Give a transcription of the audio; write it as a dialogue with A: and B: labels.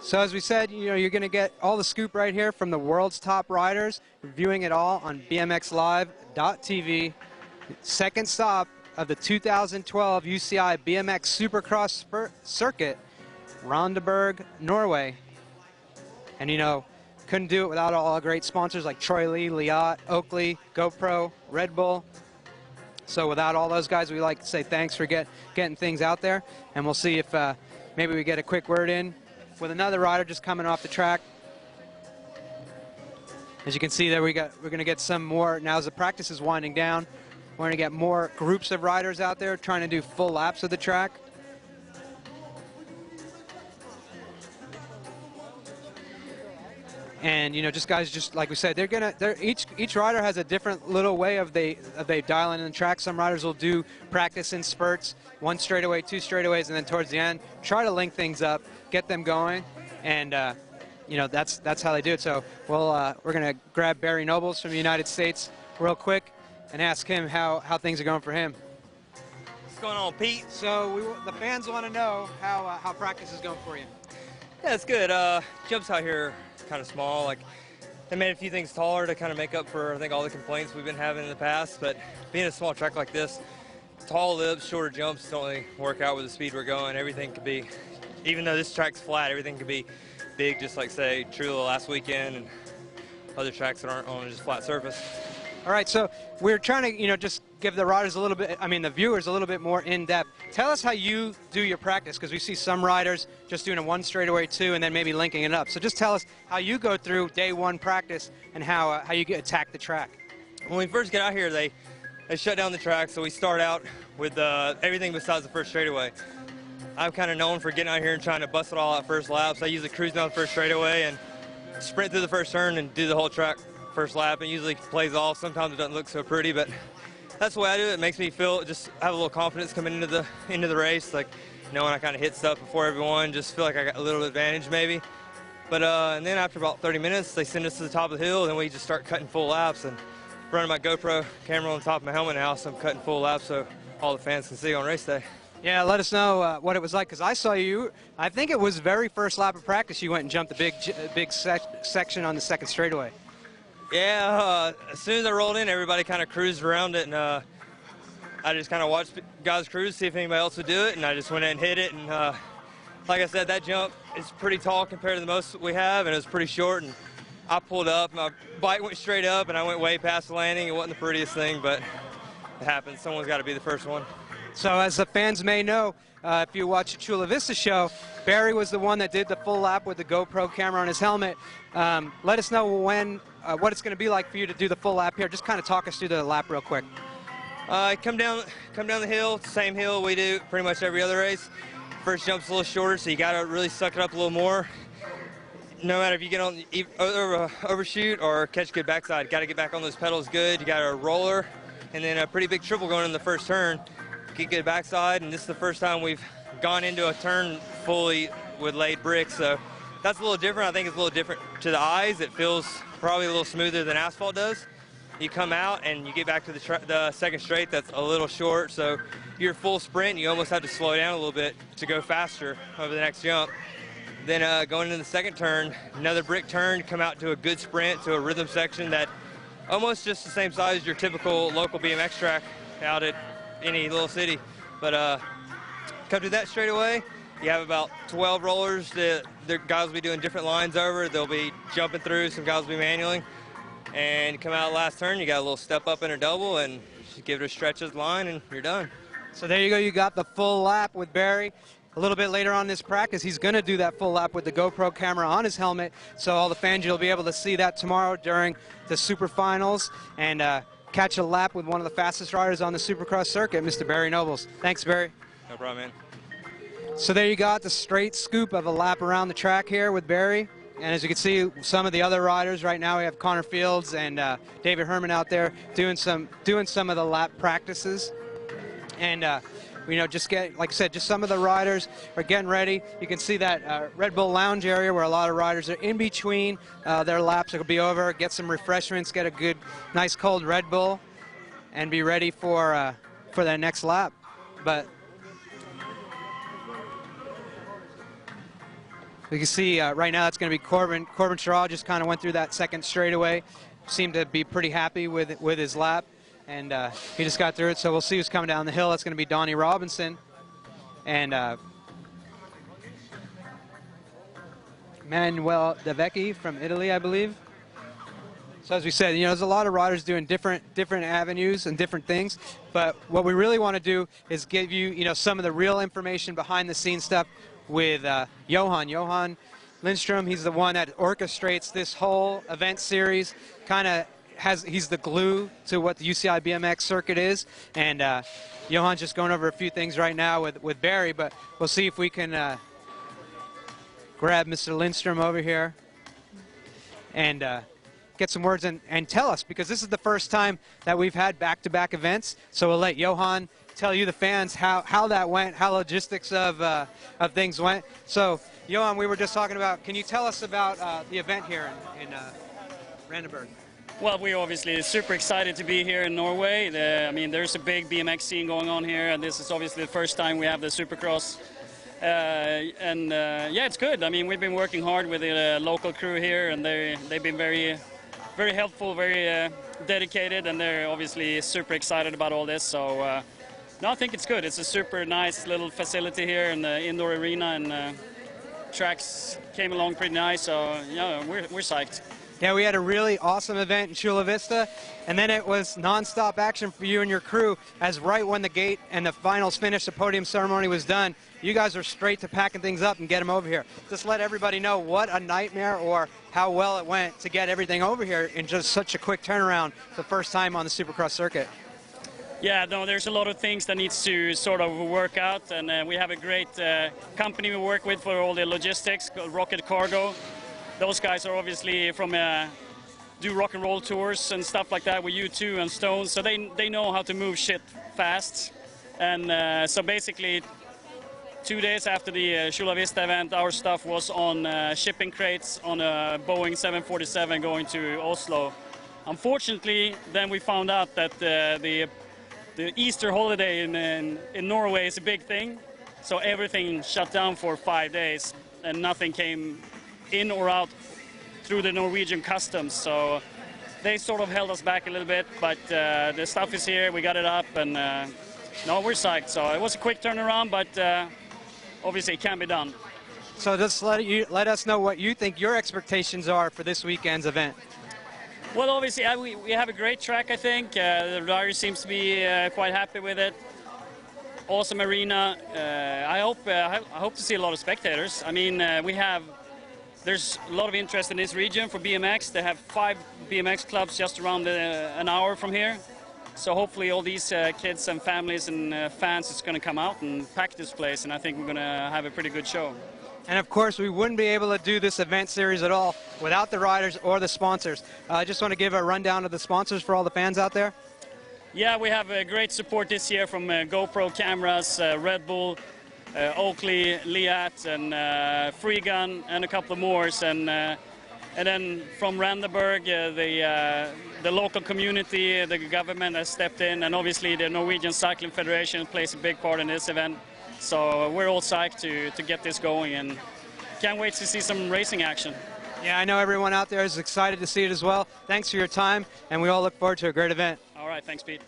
A: So as we said, you're going to get all the scoop right here from the world's top riders, reviewing it all on BMXLive.tv. Second stop of the 2012 UCI BMX Supercross Circuit, Randaberg, Norway. And couldn't do it without all our great sponsors like Troy Lee, Liat, Oakley, GoPro, Red Bull. So without all those guys, we like to say thanks for getting things out there. And we'll see if maybe we get a quick word in with another rider just coming off the track. As you can see there, we're going to get some more. Now as the practice is winding down, we're going to get more groups of riders out there trying to do full laps of the track. And just guys, just like we said, each rider has a different little way of they dialing in the track. Some riders will do practice in spurts, 1 straightaway, 2 straightaways, and then towards the end try to link things up, get them going, and that's how they do it. So we're gonna grab Barry Nobles from the United States real quick and ask him how things are going for him.
B: What's going on, Pete?
A: So the fans want to know how practice is going for you.
B: Yeah, it's good. Jumps out here kind of small. Like, they made a few things taller to kind of make up for, I think, all the complaints we've been having in the past. But being a small track like this, tall lips, shorter jumps don't really work out with the speed we're going. Everything could be, even though this track's flat, everything could be big, just like, say, Trula last weekend and other tracks that aren't on just flat surface.
A: All right, so we're trying to, just give the riders a little bit, the viewers a little bit more in-depth. Tell us how you do your practice, because we see some riders just doing a 1 straightaway, 2, and then maybe linking it up. So just tell us how you go through day 1 practice and how you attack the track.
B: When we first get out here, they shut down the track, so we start out with everything besides the first straightaway. I'm kind of known for getting out here and trying to bust it all out first laps. I usually cruise down the first straightaway and sprint through the first turn and do the whole track first lap. It usually plays off. Sometimes it doesn't look so pretty, but that's the way I do it. It makes me just have a little confidence coming into the race, like knowing I kind of hit stuff before everyone, just feel like I got a little advantage maybe. But and then after about 30 minutes, they send us to the top of the hill, and then we just start cutting full laps. And running my GoPro camera on top of my helmet now, so I'm cutting full laps so all the fans can see on race day.
A: Yeah, let us know what it was like, because I saw you, I think it was very first lap of practice, you went and jumped a big section on the second straightaway.
B: Yeah, as soon as I rolled in, everybody kind of cruised around it, and I just kind of watched guys cruise, see if anybody else would do it, and I just went in and hit it. And like I said, that jump is pretty tall compared to the most we have, and it was pretty short. And I pulled up, my bike went straight up, and I went way past the landing. It wasn't the prettiest thing, but it happens. Someone's got to be the first one.
A: So as the fans may know, if you watch the Chula Vista show, Barry was the one that did the full lap with the GoPro camera on his helmet. Let us know what it's going to be like for you to do the full lap here. Just kind of talk us through the lap real quick.
B: Come down the hill, same hill we do pretty much every other race. First jump's a little shorter, so you got to really suck it up a little more. No matter if you get on overshoot or catch good backside, got to get back on those pedals good. You got a roller, and then a pretty big triple going in the first turn. Get good backside, and this is the first time we've gone into a turn fully with laid bricks, so that's a little different. I think it's a little different to the eyes. It feels probably a little smoother than asphalt does. You come out and you get back to the second straight, that's a little short, so your full sprint, you almost have to slow down a little bit to go faster over the next jump. Then going into the second turn, another brick turn, come out to a good sprint to a rhythm section that almost just the same size as your typical local BMX track out at any little city. But come to that straight away, you have about 12 rollers that the guys will be doing different lines over. They'll be jumping through, some guys will be manualing. And you come out last turn, you got a little step up and a double, and just give it a stretch of the line, and you're done.
A: So there you go, you got the full lap with Barry. A little bit later on this practice, he's going to do that full lap with the GoPro camera on his helmet, so all the fans, you'll be able to see that tomorrow during the Super Finals, and catch a lap with one of the fastest riders on the Supercross circuit, Mr. Barry Nobles. Thanks, Barry.
B: No problem, man.
A: So there you got the straight scoop of a lap around the track here with Barry. And as you can see, some of the other riders right now, we have Connor Fields and David Herman out there doing some of the lap practices. And just like I said, just some of the riders are getting ready. You can see that Red Bull Lounge area where a lot of riders are in between their laps. It'll be over, get some refreshments, get a good, nice cold Red Bull, and be ready for their next lap. But We can see right now it's going to be Corbin. Corbin Sherraw just kind of went through that second straightaway. Seemed to be pretty happy with his lap, and he just got through it. So we'll see who's coming down the hill. That's going to be Donnie Robinson and Manuel De Vecchi from Italy, I believe. So as we said, you know, there's a lot of riders doing different avenues and different things, but what we really want to do is give you, you know, some of the real information behind the scenes stuff with Johan Lindstrom. He's the one that orchestrates this whole event series. He's the glue to what the UCI BMX circuit is, and Johan's just going over a few things right now with Barry, but we'll see if we can grab Mr. Lindstrom over here and get some words and tell us, because this is the first time that we've had back-to-back events. So we'll let Johan tell you, the fans, how that went, how logistics of things went. So Johan, we were just talking about, can you tell us about the event here in Randaberg?
C: Well, we're obviously super excited to be here in Norway. I mean, there's a big BMX scene going on here, and this is obviously the first time we have the Supercross. Yeah, it's good. I mean, we've been working hard with the local crew here, and they've been very helpful, very dedicated, and they're obviously super excited about all this. So, no, I think it's good. It's a super nice little facility here in the indoor arena, and tracks came along pretty nice. So, yeah, we're psyched.
A: Yeah, we had a really awesome event in Chula Vista, and then it was non-stop action for you and your crew, as right when the gate and the finals finished, the podium ceremony was done, you guys are straight to packing things up and get them over here. Just let everybody know what a nightmare or how well it went to get everything over here in just such a quick turnaround, the first time on the Supercross circuit.
C: Yeah, no, there's a lot of things that needs to sort of work out, and we have a great company we work with for all the logistics, called Rocket Cargo. Those guys are obviously from do rock and roll tours and stuff like that with U2 and Stones, so they know how to move shit fast. And so basically, 2 days after the Chula Vista event, our stuff was on shipping crates on a Boeing 747 going to Oslo. Unfortunately, then we found out that the Easter holiday in Norway is a big thing, so everything shut down for 5 days, and nothing came in or out through the Norwegian customs. So they sort of held us back a little bit, but the stuff is here, we got it up, and no, we're psyched. So it was a quick turnaround, but obviously it can be done.
A: So just let us know what you think your expectations are for this weekend's event.
C: Well, obviously we have a great track, I think. The rider seems to be quite happy with it. Awesome arena. I hope to see a lot of spectators. I mean, there's a lot of interest in this region for BMX. They have 5 BMX clubs just around an hour from here. So hopefully all these kids and families and fans is going to come out and pack this place, and I think we're going to have a pretty good show.
A: And of course, we wouldn't be able to do this event series at all without the riders or the sponsors. I just want to give a rundown of the sponsors for all the fans out there.
C: Yeah, we have great support this year from GoPro cameras, Red Bull, Oakley, Liat, and Freegun, and a couple of more. And then from Randaberg, the local community, the government has stepped in, and obviously the Norwegian Cycling Federation plays a big part in this event. So we're all psyched to get this going, and can't wait to see some racing action.
A: Yeah, I know everyone out there is excited to see it as well. Thanks for your time, and we all look forward to a great event.
C: All right, thanks, Pete.